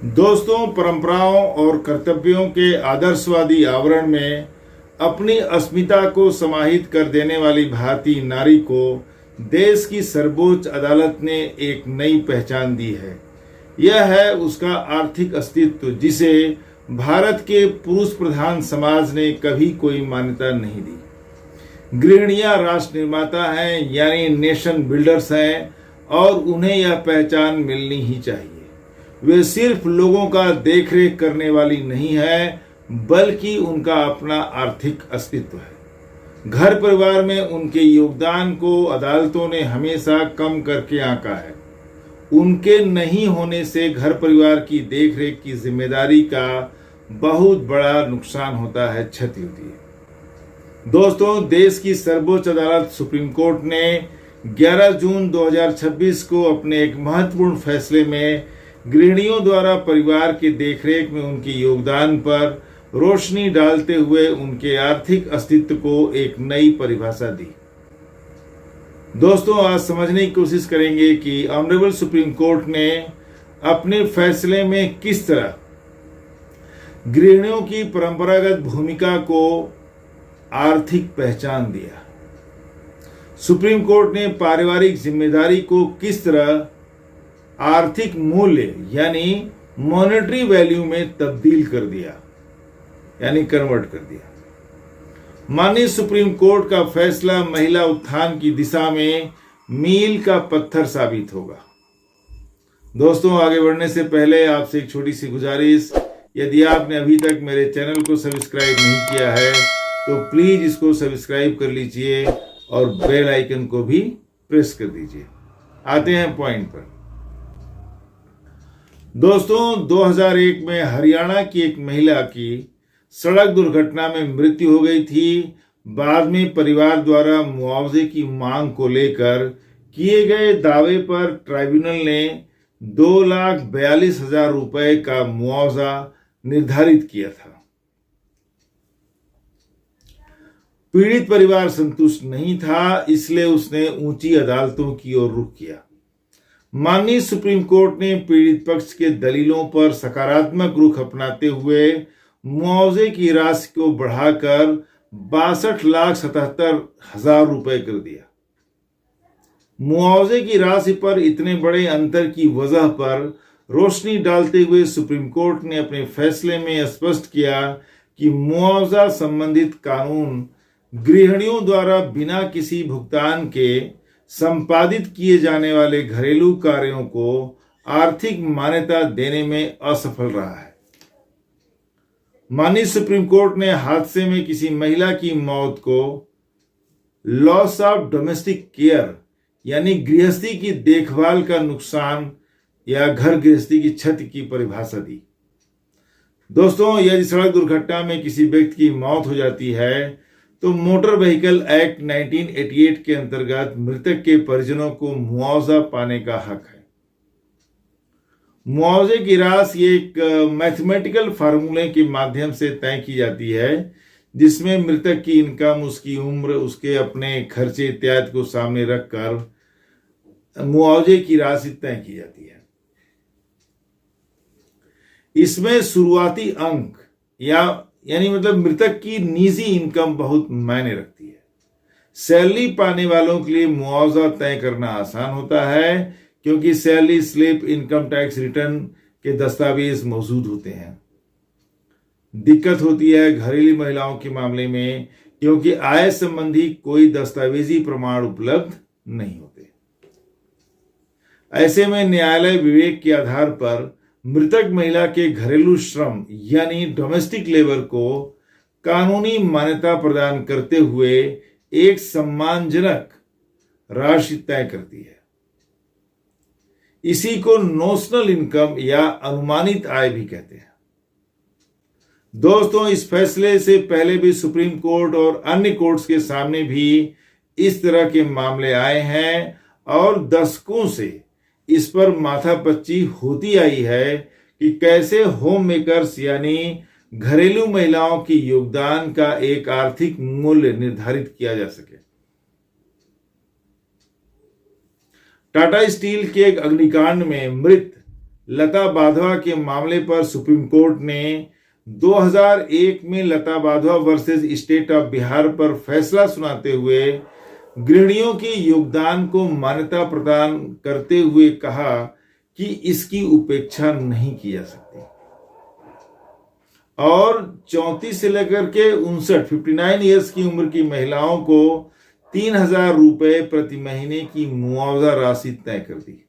दोस्तों, परंपराओं और कर्तव्यों के आदर्शवादी आवरण में अपनी अस्मिता को समाहित कर देने वाली भारतीय नारी को देश की सर्वोच्च अदालत ने एक नई पहचान दी है। यह है उसका आर्थिक अस्तित्व, जिसे भारत के पुरुष प्रधान समाज ने कभी कोई मान्यता नहीं दी। गृहिणियां राष्ट्र निर्माता हैं, यानी नेशन बिल्डर्स हैं, और उन्हें यह पहचान मिलनी ही चाहिए। वे सिर्फ लोगों का देखरेख करने वाली नहीं है, बल्कि उनका अपना आर्थिक अस्तित्व है। घर परिवार में उनके योगदान को अदालतों ने हमेशा कम करके आंका है। उनके नहीं होने से घर परिवार की देखरेख की जिम्मेदारी का बहुत बड़ा नुकसान होता है, क्षति होती है। दोस्तों, देश की सर्वोच्च अदालत सुप्रीम कोर्ट ने 11 जून 2026 को अपने एक महत्वपूर्ण फैसले में गृहिणियों द्वारा परिवार की देखरेख में उनके योगदान पर रोशनी डालते हुए उनके आर्थिक अस्तित्व को एक नई परिभाषा दी। दोस्तों, आज समझने की कोशिश करेंगे कि ऑनरेबल सुप्रीम कोर्ट ने अपने फैसले में किस तरह गृहिणियों की परंपरागत भूमिका को आर्थिक पहचान दिया। सुप्रीम कोर्ट ने पारिवारिक जिम्मेदारी को किस तरह आर्थिक मूल्य यानी मॉनेटरी वैल्यू में तब्दील कर दिया, यानी कन्वर्ट कर दिया। माननीय सुप्रीम कोर्ट का फैसला महिला उत्थान की दिशा में मील का पत्थर साबित होगा। दोस्तों, आगे बढ़ने से पहले आपसे एक छोटी सी गुजारिश, यदि आपने अभी तक मेरे चैनल को सब्सक्राइब नहीं किया है तो प्लीज इसको सब्सक्राइब कर लीजिए और बेल आइकन को भी प्रेस कर दीजिए। आते हैं पॉइंट पर। दोस्तों, 2001 में हरियाणा की एक महिला की सड़क दुर्घटना में मृत्यु हो गई थी। बाद में परिवार द्वारा मुआवजे की मांग को लेकर किए गए दावे पर ट्राइब्यूनल ने 2,42,000 रुपए का मुआवजा निर्धारित किया था। पीड़ित परिवार संतुष्ट नहीं था, इसलिए उसने ऊंची अदालतों की ओर रुख किया। माननीय सुप्रीम कोर्ट ने पीड़ित पक्ष के दलीलों पर सकारात्मक रुख अपनाते हुए मुआवजे की राशि को बढ़ाकर 62,77,000 रुपए कर दिया। मुआवजे की राशि पर इतने बड़े अंतर की वजह पर रोशनी डालते हुए सुप्रीम कोर्ट ने अपने फैसले में स्पष्ट किया कि मुआवजा संबंधित कानून गृहिणियों द्वारा बिना किसी भुगतान के संपादित किए जाने वाले घरेलू कार्यों को आर्थिक मान्यता देने में असफल रहा है। माननीय सुप्रीम कोर्ट ने हादसे में किसी महिला की मौत को लॉस ऑफ डोमेस्टिक केयर यानी गृहस्थी की देखभाल का नुकसान या घर गृहस्थी की क्षति की परिभाषा दी। दोस्तों, यदि सड़क दुर्घटना में किसी व्यक्ति की मौत हो जाती है तो मोटर व्हीकल एक्ट 1988 के अंतर्गत मृतक के परिजनों को मुआवजा पाने का हक है। मुआवजे की राशि एक मैथमेटिकल फार्मूले के माध्यम से तय की जाती है, जिसमें मृतक की इनकम, उसकी उम्र, उसके अपने खर्चे इत्यादि को सामने रखकर मुआवजे की राशि तय की जाती है। इसमें शुरुआती अंक यानी मृतक की निजी इनकम बहुत मायने रखती है। सैलरी पाने वालों के लिए मुआवजा तय करना आसान होता है, क्योंकि salary slip, income tax return के दस्तावेज मौजूद होते हैं। दिक्कत होती है घरेलू महिलाओं के मामले में, क्योंकि आय संबंधी कोई दस्तावेजी प्रमाण उपलब्ध नहीं होते। ऐसे में न्यायालय विवेक के आधार पर मृतक महिला के घरेलू श्रम यानी डोमेस्टिक लेबर को कानूनी मान्यता प्रदान करते हुए एक सम्मानजनक राशि तय करती है। इसी को नोशनल इनकम या अनुमानित आय भी कहते हैं। दोस्तों, इस फैसले से पहले भी सुप्रीम कोर्ट और अन्य कोर्ट्स के सामने भी इस तरह के मामले आए हैं और दशकों से इस पर माथापच्ची होती आई है कि कैसे होम मेकर्स यानी घरेलू महिलाओं की योगदान का एक आर्थिक मूल्य निर्धारित किया जा सके। टाटा स्टील के एक अग्निकांड में मृत लता वाधवा के मामले पर सुप्रीम कोर्ट ने 2001 में Lata Wadhwa versus state of Bihar पर फैसला सुनाते हुए गृहिणियों के योगदान को मान्यता प्रदान करते हुए कहा कि इसकी उपेक्षा नहीं की जा सकती और 34 से लेकर के 59 ईयर्स की उम्र की महिलाओं को 3,000 रुपए प्रति महीने की मुआवजा राशि तय कर दी।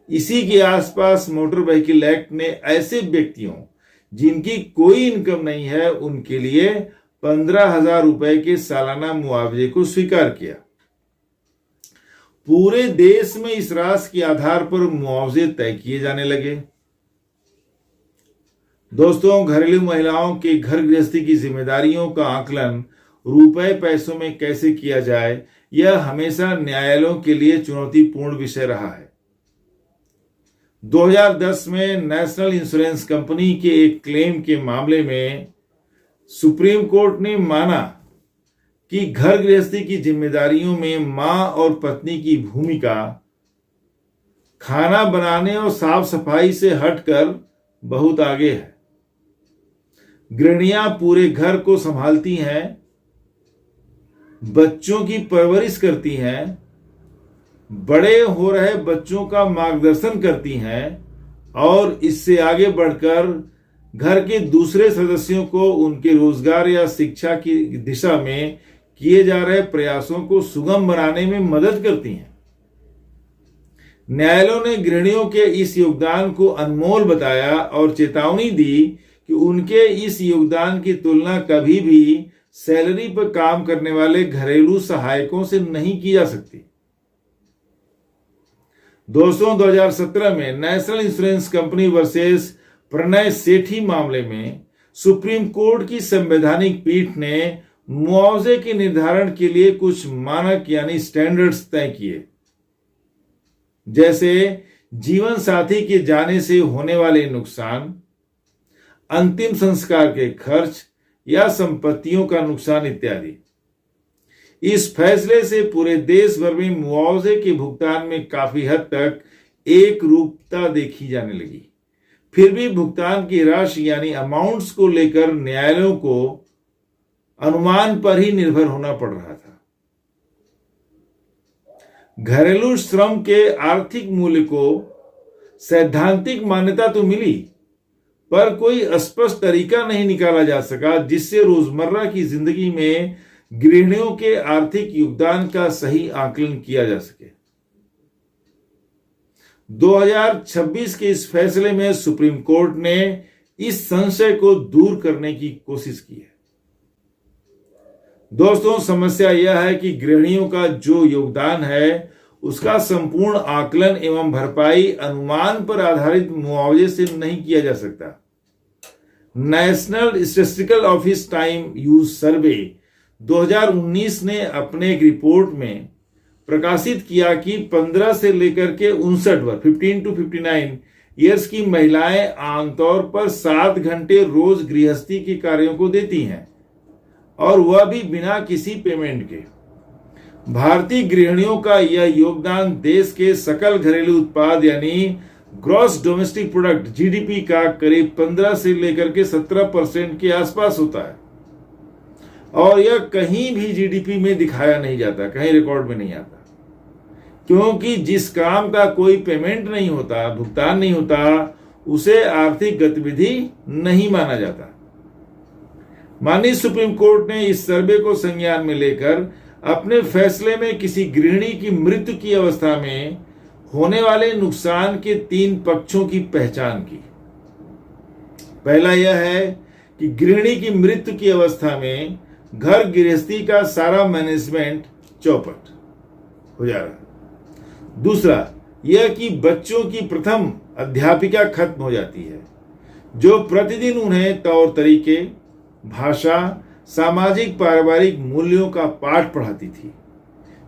इसी के आसपास मोटर व्हीकल एक्ट ने ऐसे व्यक्तियों जिनकी कोई इनकम नहीं है उनके लिए 15,000 रुपए के सालाना मुआवजे को स्वीकार किया। पूरे देश में इस राशि के आधार पर मुआवजे तय किए जाने लगे। दोस्तों, घरेलू महिलाओं के घर गृहस्थी की जिम्मेदारियों का आकलन रुपए पैसों में कैसे किया जाए, यह हमेशा न्यायालयों के लिए चुनौतीपूर्ण विषय रहा है। 2010 में नेशनल इंश्योरेंस कंपनी के एक क्लेम के मामले में सुप्रीम कोर्ट ने माना कि घर गृहस्थी की जिम्मेदारियों में मां और पत्नी की भूमिका खाना बनाने और साफ सफाई से हटकर बहुत आगे है। गृहिणियां पूरे घर को संभालती हैं, बच्चों की परवरिश करती हैं, बड़े हो रहे बच्चों का मार्गदर्शन करती हैं और इससे आगे बढ़कर घर के दूसरे सदस्यों को उनके रोजगार या शिक्षा की दिशा में किए जा रहे प्रयासों को सुगम बनाने में मदद करती हैं। न्यायालयों ने गृहिणियों के इस योगदान को अनमोल बताया और चेतावनी दी कि उनके इस योगदान की तुलना कभी भी सैलरी पर काम करने वाले घरेलू सहायकों से नहीं की जा सकती। दोस्तों, 2017 में national insurance company versus Pranay Sethi मामले में सुप्रीम कोर्ट की संवैधानिक पीठ ने मुआवजे के निर्धारण के लिए कुछ मानक यानी स्टैंडर्ड्स तय किए, जैसे जीवन साथी के जाने से होने वाले नुकसान, अंतिम संस्कार के खर्च या संपत्तियों का नुकसान इत्यादि। इस फैसले से पूरे देश भर में मुआवजे के भुगतान में काफी हद तक एक रूपता देखी जाने लगी। फिर भी भुगतान की राशि यानी अमाउंट्स को लेकर न्यायालयों को अनुमान पर ही निर्भर होना पड़ रहा था। घरेलू श्रम के आर्थिक मूल्य को सैद्धांतिक मान्यता तो मिली, पर कोई स्पष्ट तरीका नहीं निकाला जा सका जिससे रोजमर्रा की जिंदगी में गृहिणियों के आर्थिक योगदान का सही आकलन किया जा सके। 2026 के इस फैसले में सुप्रीम कोर्ट ने इस संशय को दूर करने की कोशिश की है। दोस्तों, समस्या यह है कि गृहिणियों का जो योगदान है उसका संपूर्ण आकलन एवं भरपाई अनुमान पर आधारित मुआवजे से नहीं किया जा सकता। National statistical office time use survey 2019 ने अपने एक रिपोर्ट में प्रकाशित किया कि 15 से लेकर के 59 वर्ष 15 to 59 ईयर्स की महिलाएं आमतौर पर 7 घंटे रोज गृहस्थी के कार्यों को देती हैं और वह भी बिना किसी पेमेंट के। भारतीय गृहिणियों का यह योगदान देश के सकल घरेलू उत्पाद यानी ग्रॉस डोमेस्टिक प्रोडक्ट जीडीपी का करीब 15 से लेकर के 17% के आसपास होता है और यह कहीं भी जीडीपी में दिखाया नहीं जाता, कहीं रिकॉर्ड में नहीं आता, क्योंकि जिस काम का कोई पेमेंट नहीं होता, भुगतान नहीं होता, उसे आर्थिक गतिविधि नहीं माना जाता। माननीय सुप्रीम कोर्ट ने इस सर्वे को संज्ञान में लेकर अपने फैसले में किसी गृहिणी की मृत्यु की अवस्था में होने वाले नुकसान के 3 पक्षों की पहचान की। पहला यह है कि गृहिणी की मृत्यु की अवस्था में घर गृहस्थी का सारा मैनेजमेंट चौपट हो जा रहा है। दूसरा यह कि बच्चों की प्रथम अध्यापिका खत्म हो जाती है, जो प्रतिदिन उन्हें तौर तरीके, भाषा, सामाजिक पारिवारिक मूल्यों का पाठ पढ़ाती थी,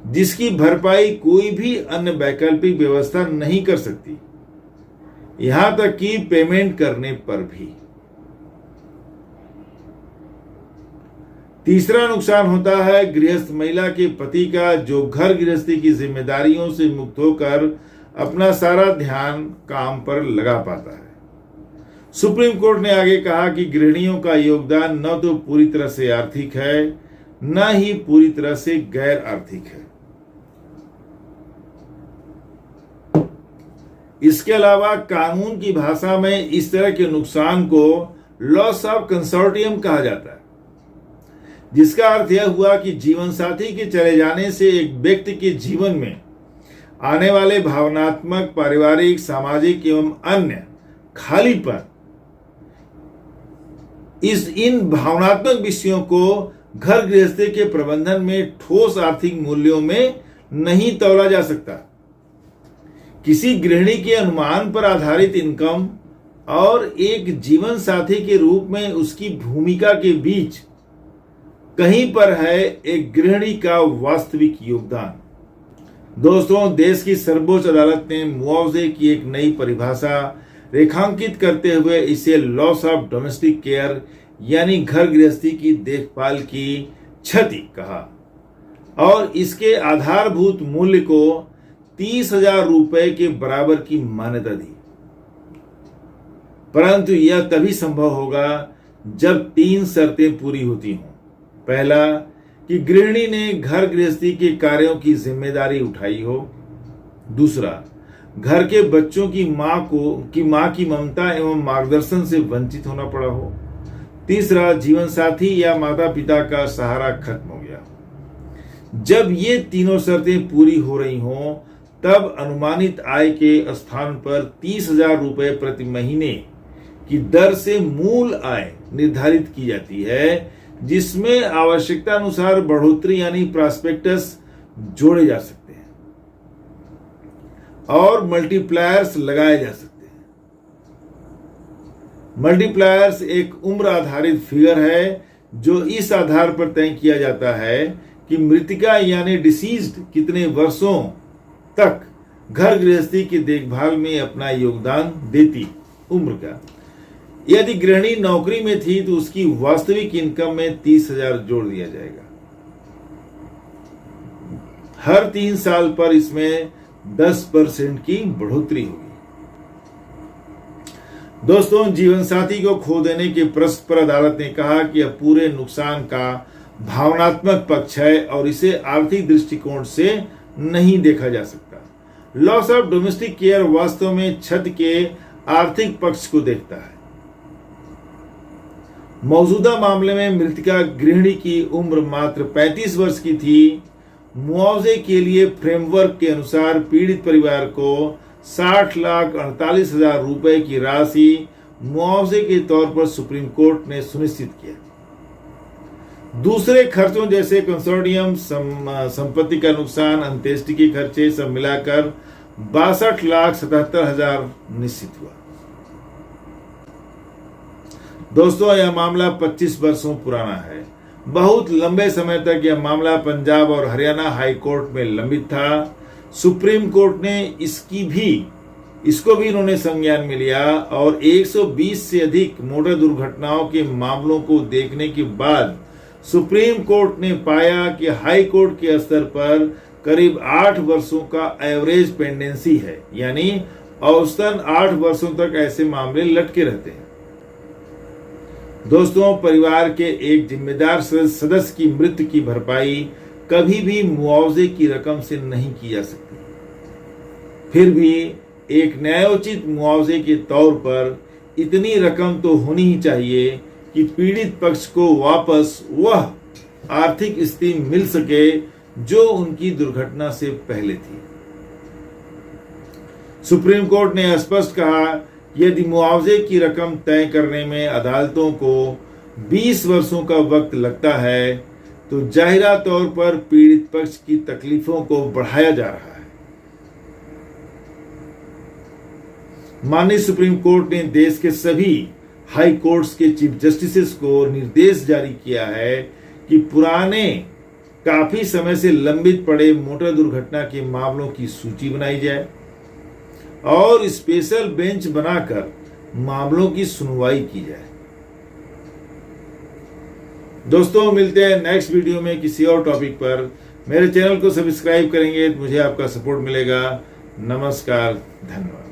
जिसकी भरपाई कोई भी अन्य वैकल्पिक व्यवस्था नहीं कर सकती, यहां तक कि पेमेंट करने पर भी। तीसरा नुकसान होता है गृहस्थ महिला के पति का, जो घर गृहस्थी की जिम्मेदारियों से मुक्त होकर अपना सारा ध्यान काम पर लगा पाता है। सुप्रीम कोर्ट ने आगे कहा कि गृहिणियों का योगदान न तो पूरी तरह से आर्थिक है, न ही पूरी तरह से गैर आर्थिक है। इसके अलावा कानून की भाषा में इस तरह के नुकसान को लॉस ऑफ कंसोर्टियम कहा जाता है, जिसका अर्थ यह हुआ कि जीवन साथी के चले जाने से एक व्यक्ति के जीवन में आने वाले भावनात्मक, पारिवारिक, सामाजिक एवं अन्य खालीपन, इन भावनात्मक विषयों को घर गृहस्थी के प्रबंधन में ठोस आर्थिक मूल्यों में नहीं तौला जा सकता। किसी गृहिणी के अनुमान पर आधारित इनकम और एक जीवन साथी के रूप में उसकी भूमिका के बीच कहीं पर है एक गृहिणी का वास्तविक योगदान। दोस्तों, देश की सर्वोच्च अदालत ने मुआवजे की एक नई परिभाषा रेखांकित करते हुए इसे लॉस ऑफ डोमेस्टिक केयर यानी घर गृहस्थी की देखभाल की क्षति कहा और इसके आधारभूत मूल्य को 30,000 रुपए के बराबर की मान्यता दी। परंतु यह तभी संभव होगा जब 3 शर्तें पूरी होती हों। पहला, कि गृहिणी ने घर गृहस्थी के कार्यों की जिम्मेदारी उठाई हो। दूसरा, घर के बच्चों की मां की ममता एवं मार्गदर्शन से वंचित होना पड़ा हो। तीसरा, जीवन साथी या माता पिता का सहारा खत्म हो गया। जब ये तीनों शर्तें पूरी हो रही हों, तब अनुमानित आय के स्थान पर 30,000 रुपए प्रति महीने की दर से मूल आय निर्धारित की जाती है, जिसमें आवश्यकता अनुसार बढ़ोतरी यानी प्रॉस्पेक्टस जोड़े जा सकते हैं और मल्टीप्लायर्स लगाए जा सकते हैं। मल्टीप्लायर्स एक उम्र आधारित फिगर है जो इस आधार पर तय किया जाता है कि मृतिका यानी डिसीज्ड कितने वर्षों तक घर गृहस्थी की देखभाल में अपना योगदान देती। उम्र का, यदि गृहिणी नौकरी में थी तो उसकी वास्तविक इनकम में 30,000 जोड़ दिया जाएगा। हर 3 साल पर इसमें 10% की बढ़ोतरी होगी। दोस्तों, जीवन साथी को खो देने के प्रश्न पर अदालत ने कहा कि अब पूरे नुकसान का भावनात्मक पक्ष है और इसे आर्थिक दृष्टिकोण से नहीं देखा जा सकता। लॉस ऑफ डोमेस्टिक केयर वास्तव में क्षति के आर्थिक पक्ष को देखता है। मौजूदा मामले में मृतिका गृहिणी की उम्र मात्र 35 वर्ष की थी। मुआवजे के लिए फ्रेमवर्क के अनुसार पीड़ित परिवार को 60,48,000 रुपए की राशि मुआवजे के तौर पर सुप्रीम कोर्ट ने सुनिश्चित किया। दूसरे खर्चों जैसे कंसोर्टियम, संपत्ति का नुकसान, अंत्येष्टि के खर्चे सब मिलाकर 62,77,000 निश्चित हुआ। दोस्तों, यह मामला 25 वर्षों पुराना है। बहुत लंबे समय तक यह मामला पंजाब और हरियाणा हाई कोर्ट में लंबित था। सुप्रीम कोर्ट ने इसको भी इन्होंने संज्ञान में लिया और 120 से अधिक मोटर दुर्घटनाओं के मामलों को देखने के बाद सुप्रीम कोर्ट ने पाया कि हाई कोर्ट के स्तर पर करीब 8 वर्षों का एवरेज पेंडेंसी है, यानी औसतन 8 वर्षों तक ऐसे मामले लटके रहते हैं। दोस्तों, परिवार के एक जिम्मेदार सदस्य की मृत्यु की भरपाई कभी भी मुआवजे की रकम से नहीं की जा सकती। फिर भी एक न्यायोचित मुआवजे के तौर पर इतनी रकम तो होनी ही चाहिए कि पीड़ित पक्ष को वापस वह आर्थिक स्थिति मिल सके जो उनकी दुर्घटना से पहले थी। सुप्रीम कोर्ट ने स्पष्ट कहा कि यदि मुआवजे की रकम तय करने में अदालतों को 20 वर्षों का वक्त लगता है तो जाहिरा तौर पर पीड़ित पक्ष की तकलीफों को बढ़ाया जा रहा है। माननीय सुप्रीम कोर्ट ने देश के सभी हाई कोर्ट्स के चीफ जस्टिस को निर्देश जारी किया है कि पुराने काफी समय से लंबित पड़े मोटर दुर्घटना के मामलों की सूची बनाई जाए और स्पेशल बेंच बनाकर मामलों की सुनवाई की जाए। दोस्तों, मिलते हैं नेक्स्ट वीडियो में किसी और टॉपिक पर। मेरे चैनल को सब्सक्राइब करेंगे तो मुझे आपका सपोर्ट मिलेगा। नमस्कार, धन्यवाद।